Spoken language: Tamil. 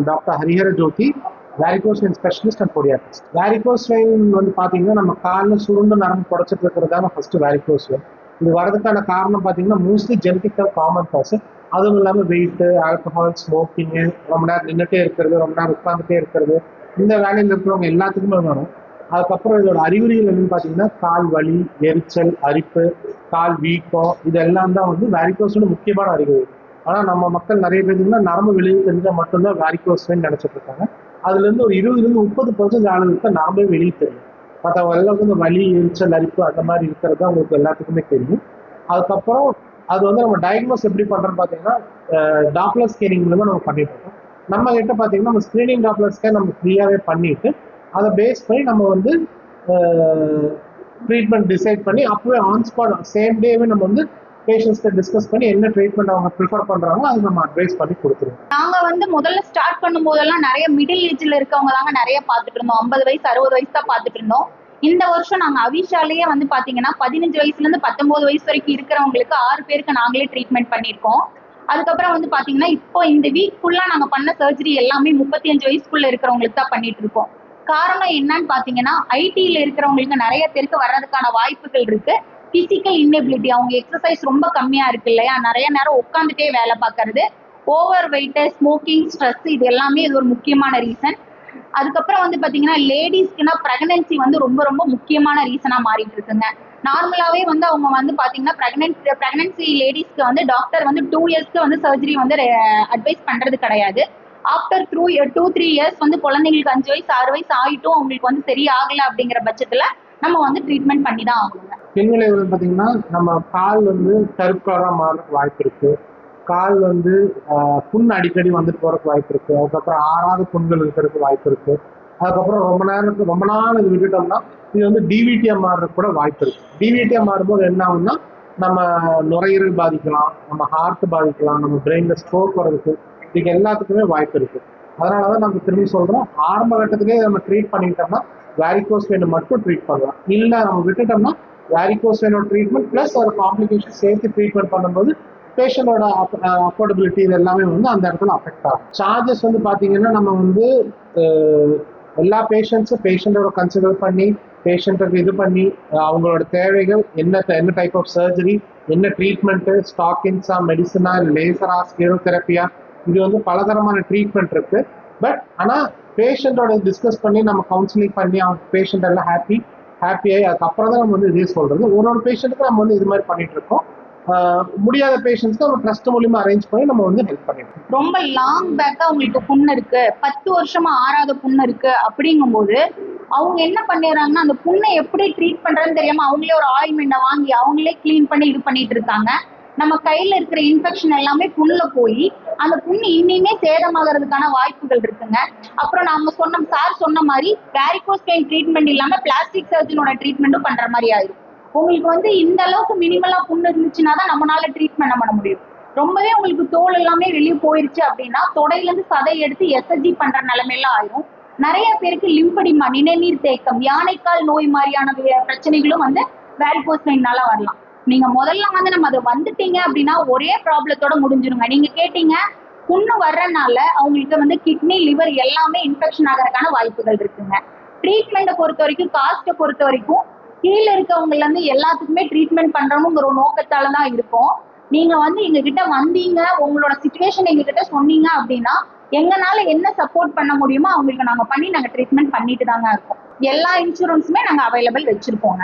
Doctor Harihara Jyothi, varicose vein specialist and podiatrist. Varicose vein வந்து பார்த்தீங்கன்னா நம்ம காலில் சுருண்டு நரம்பு புடைச்சிட்டு இருக்கிறதான ஃபர்ஸ்ட் வேரிகோஸ் வெயின். இது வரதுக்கான காரணம் பார்த்தீங்கன்னா மோஸ்ட்லி ஜெனட்டிக்கல் காமன் காசு. அதுவும் இல்லாமல் வெயிட்டு, ஆல்கஹால், ஸ்மோக்கிங்கு, ரொம்ப நேரம் நின்றுட்டே இருக்கிறது, ரொம்ப நேரம் உட்காந்துட்டே இருக்கிறது, இந்த வேலையில் இருக்கிறவங்க எல்லாத்துக்குமே வரும். அதுக்கப்புறம் இதோட அறிகுறிகள் என்னன்னு பார்த்தீங்கன்னா கால் வலி, எரிச்சல், அரிப்பு, கால் வீக்கம், இதெல்லாம் தான் வந்து வேரிகோஸோட முக்கியமான அறிகுறி. ஆனால் நம்ம மக்கள் நிறைய பேர் நரம்பு வெளியே தெரிஞ்சால் மட்டும்தான் வேரிகோஸ் வெயின் நினைச்சிட்டு இருக்காங்க. அதுல இருந்து ஒரு 20-30% ஆளுங்களுக்கு நரம்பே வெளியே தெரியும். மற்றவங்க எல்லாருக்கும் இந்த வலி, எரிச்சல், அரிப்பு அந்த மாதிரி இருக்கிறது உங்களுக்கு எல்லாத்துக்குமே தெரியும். அதுக்கப்புறம் அது வந்து நம்ம டயக்னோஸ் எப்படி பண்றோம்னு பார்த்தீங்கன்னா டாப்லர் ஸ்கேனிங் மூலமா நம்ம பண்ணிட்டு இருக்கோம். நம்ம கிட்ட பார்த்தீங்கன்னா நம்ம ஸ்கிரீனிங் டாப்லர் ஸ்கேன் நம்ம ஃப்ரீயாவே பண்ணிட்டு அதை பேஸ் பண்ணி நம்ம வந்து ட்ரீட்மெண்ட் டிசைட் பண்ணி அப்பவே ஆன் ஸ்பாட் சேம் டேவே நம்ம வந்து பேஷண்ட்ஸ்க்கு டிஸ்கஸ் பண்ணி என்ன ட்ரீட்மெண்ட் அவங்க ப்ரிஃபர் பண்றாங்களோ அது நம்ம அட்வைஸ் பண்ணி கொடுத்துருவோம். நாங்க வந்து முதல்ல ஸ்டார்ட் பண்ணும் போதெல்லாம் நிறைய மிடில் ஏஜ்ல இருக்கவங்க தாங்க நிறைய பார்த்துட்டு இருந்தோம். 50 வயசு 60 வயசு தான் பார்த்துட்டு இருந்தோம். இந்த வருஷம் நாங்க அவிஷாலேயே வந்து பாத்தீங்கன்னா 15 வயசுல இருந்து 19 வயசு வரைக்கும் இருக்கிறவங்களுக்கு 6 பேருக்கு நாங்களே ட்ரீட்மெண்ட் பண்ணியிருக்கோம். அதுக்கப்புறம் வந்து பாத்தீங்கன்னா இப்போ இந்த வீக் ஃபுல்லா நாங்க பண்ண சர்ஜரி எல்லாமே 35 வயசுக்குள்ள இருக்கிறவங்களுக்கு தான் பண்ணிட்டு இருக்கோம். காரணம் என்னன்னு பாத்தீங்கன்னா ஐடில இருக்கிறவங்களுக்கு நிறைய பேருக்கு வர்றதுக்கான வாய்ப்புகள் இருக்கு. பிசிக்கல் இன்னெபிலிட்டி, அவங்க எக்ஸசைஸ் ரொம்ப கம்மியா இருக்கு இல்லையா, நிறைய நேரம் உட்காந்துட்டே வேலை பார்க்கறது, ஓவர் வெயிட், ஸ்மோக்கிங், ஸ்ட்ரெஸ், இது எல்லாமே இது ஒரு முக்கியமான ரீசன். அதுக்கப்புறம் வந்து பாத்தீங்கன்னா லேடிஸ்க்குன்னா பிரெக்னன்சி வந்து ரொம்ப ரொம்ப முக்கியமான ரீசனா மாறிட்டு இருக்குங்க. நார்மலாவே வந்து அவங்க வந்து பாத்தீங்கன்னா பிரெக்னன்சி லேடிஸ்க்கு வந்து டாக்டர் வந்து 2 இயர்ஸ்க்கு வந்து சர்ஜரி வந்து அட்வைஸ் பண்றது கிடையாது. ஆஃப்டர் 2-3 இயர்ஸ் வந்து குழந்தைங்களுக்கு 5 வயசு 6 வயசு ஆகிட்டும் அவங்களுக்கு வந்து சரியாகல அப்படிங்கிற பட்சத்துல நம்ம வந்து ட்ரீட்மெண்ட் பண்ணி தான் ஆகணுங்க. பின்விளைவுகள் பார்த்தீங்கன்னா நம்ம கால் வந்து கருப்பாக மாறதுக்கு வாய்ப்பு இருக்கு. கால் வந்து புண் அடிக்கடி வந்துட்டு போறதுக்கு வாய்ப்பு இருக்கு. அதுக்கப்புறம் ஆறாத புண்கள் இருக்கிறதுக்கு வாய்ப்பு இருக்கு. அதுக்கப்புறம் ரொம்ப நாள் இது விட்டுட்டோம்னா இது வந்து டிவிடியா மாறுறதுக்கு கூட வாய்ப்பு இருக்கு. டிவிடியா மாறும்போது என்ன ஆகும்னா நம்ம நுரையீரல் பாதிக்கலாம், நம்ம ஹார்ட் பாதிக்கலாம், நம்ம பிரெயின்ல ஸ்ட்ரோக் வர்றதுக்கு, இதுக்கு எல்லாத்துக்குமே வாய்ப்பு இருக்கு. அதனாலதான் நம்ம திரும்பி சொல்றோம், ஆரம்ப கட்டத்திலேயே நம்ம ட்ரீட் பண்ணிட்டோம்னா வேரிகோஸ் வெயின் மட்டும் ட்ரீட் பண்ணலாம். இல்லை நம்ம விட்டுட்டோம்னா வேரிகோஸ் வெயினோட ட்ரீட்மெண்ட் பிளஸ் ஒரு காம்ப்ளிகேஷன் சேர்த்து ட்ரீட்மெண்ட் பண்ணும்போது பேஷண்டோட அஃபோர்டபிலிட்டி இது எல்லாமே வந்து அந்த இடத்துல அஃபெக்ட் ஆகும். சார்ஜஸ் வந்து பார்த்தீங்கன்னா நம்ம வந்து எல்லா பேஷண்டோட கன்சிடர் பண்ணி பேஷண்ட்டுக்கு இது பண்ணி அவங்களோட தேவைகள் என்ன டைப் ஆஃப் சர்ஜரி, என்ன ட்ரீட்மெண்ட்டு, ஸ்டாக்கின்ஸா, மெடிசனா, லேசரா, ஸ்கிரோதெரப்பியா, இது வந்து பலதரமான ட்ரீட்மெண்ட் இருக்கு. பட் ஆனால் பேஷண்டோட டிஸ்கஸ் பண்ணி நம்ம கவுன்சிலிங் பண்ணி அவங்க பேஷண்ட் எல்லாம் ஹாப்பியாகி அதுக்கப்புறம் தான் நம்ம வந்து இதே சொல்றது. ஒரு பேஷண்ட்டுக்கு நம்ம வந்து இது மாதிரி பண்ணிட்டு இருக்கோம். முடியாத பேஷண்ட்ஸ்க்கு நம்ம ட்ரஸ்ட் மூலியமா அரேஞ்ச் பண்ணி நம்ம வந்து ஹெல்ப் பண்ணிடுறோம். ரொம்ப லாங் பேக்கா உங்களுக்கு புண்ணு இருக்கு, 10 வருஷமா ஆறாத புண்ணு இருக்கு அப்படிங்கும்போது அவங்க என்ன பண்ணிடுறாங்கன்னா அந்த புண்ணை எப்படி ட்ரீட் பண்றதுன்னு தெரியாம அவங்களே ஒரு ஆயில்மெண்ட்டை வாங்கி அவங்களே கிளீன் பண்ணி இது பண்ணிட்டு இருக்காங்க. நம்ம கையில இருக்கிற இன்ஃபெக்ஷன் எல்லாமே புண்ணுல போய் அந்த புண்ணு இன்னுமே சேதமாகிறதுக்கான வாய்ப்புகள் இருக்குங்க. அப்புறம் நாம சார் சொன்ன மாதிரி வேரிகோஸ் வெயின் ட்ரீட்மெண்ட் இல்லாம பிளாஸ்டிக் சர்ஜனோட ட்ரீட்மெண்ட்டும் பண்ற மாதிரி ஆயிடும். உங்களுக்கு வந்து இந்த அளவுக்கு மினிமலா புண்ணு இருந்துச்சுன்னா தான் நம்மளால ட்ரீட்மெண்ட் பண்ண முடியும். ரொம்பவே உங்களுக்கு தோல் எல்லாமே வெளியே போயிருச்சு அப்படின்னா தொடையில இருந்து சதை எடுத்து எஸ்எஸ்ஜி பண்ற நிலைமையெல்லாம் ஆயிரும். நிறைய பேருக்கு லிம்படிமா, நிணநீர் தேக்கம், யானைக்கால் நோய் மாதிரியான பிரச்சனைகளும் வந்து வேரிகோஸ் வெயின்னால வரலாம். நீங்க முதல்ல வந்து நம்ம அதை வந்துட்டீங்க அப்படின்னா ஒரே ப்ராப்ளத்தோட முடிஞ்சிருங்க. நீங்க கேட்டீங்க புண்ணு வர்றதுனால அவங்களுக்கு வந்து கிட்னி, லிவர் எல்லாமே இன்ஃபெக்ஷன் ஆகிறதுக்கான வாய்ப்புகள் இருக்குங்க. ட்ரீட்மெண்ட்டை பொறுத்த வரைக்கும், காஸ்ட்டை பொறுத்த வரைக்கும் கீழே இருக்கவங்கல இருந்து எல்லாத்துக்குமே ட்ரீட்மெண்ட் பண்றோம்ங்கிற ஒரு நோக்கத்தால தான் இருக்கும். நீங்க வந்து எங்க கிட்ட வந்தீங்க, உங்களோட சிச்சுவேஷன் எங்க கிட்ட சொன்னீங்க அப்படின்னா எங்கனால என்ன சப்போர்ட் பண்ண முடியுமோ அவங்களுக்கு நாங்க ட்ரீட்மெண்ட் பண்ணிட்டு தாங்க இருக்கோம். எல்லா இன்சூரன்ஸுமே நாங்க அவைலபிள் வச்சிருப்போங்க.